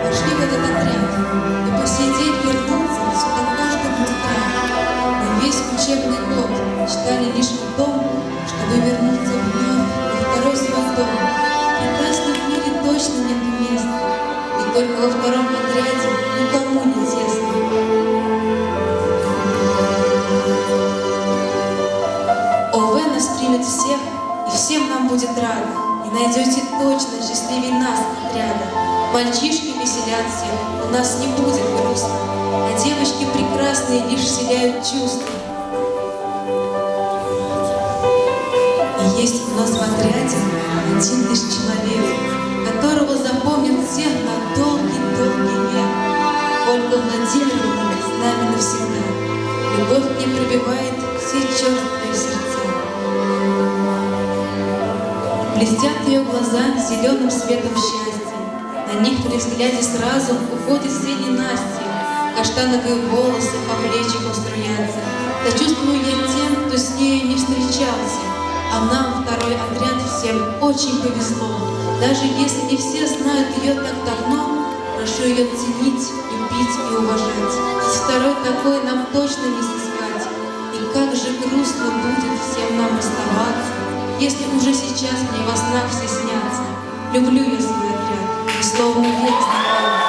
вошли в этот отряд, и по сей день вернуться сюда каждый будет рад. Мы весь учебный год мечтали лишь о том, чтобы вернуться вновь во второй свой дом. Прекрасно в мире точно нет места, и только во втором отряде никому не тесно. ОВ нас примет всех, и всем нам будет рада. И найдете точно счастливей нас отряда. Мальчишки веселят всех, у нас не будет грустно, а девочки прекрасные лишь вселяют чувства. И есть у нас в отряде один лишь человек, которого запомнят всех на долгий-долгий век. Ольга Владимировна с нами навсегда. Любовь не пробивает все черные сердца. Блестят ее глаза зеленым светом счастья. На них при взгляде сразу уходит все ненастье. Каштановые волосы по плечикам струятся. Сочувствую я тем, кто с нею не встречался. А нам второй отряд всем очень повезло. Даже если не все знают ее так давно, прошу ее ценить, любить и уважать. Ведь второй такой нам точно не сыскать. И как же грустно будет всем нам расставаться, если уже сейчас мне во снах все снятся. Люблю я свой отряд, и словно век знакомый.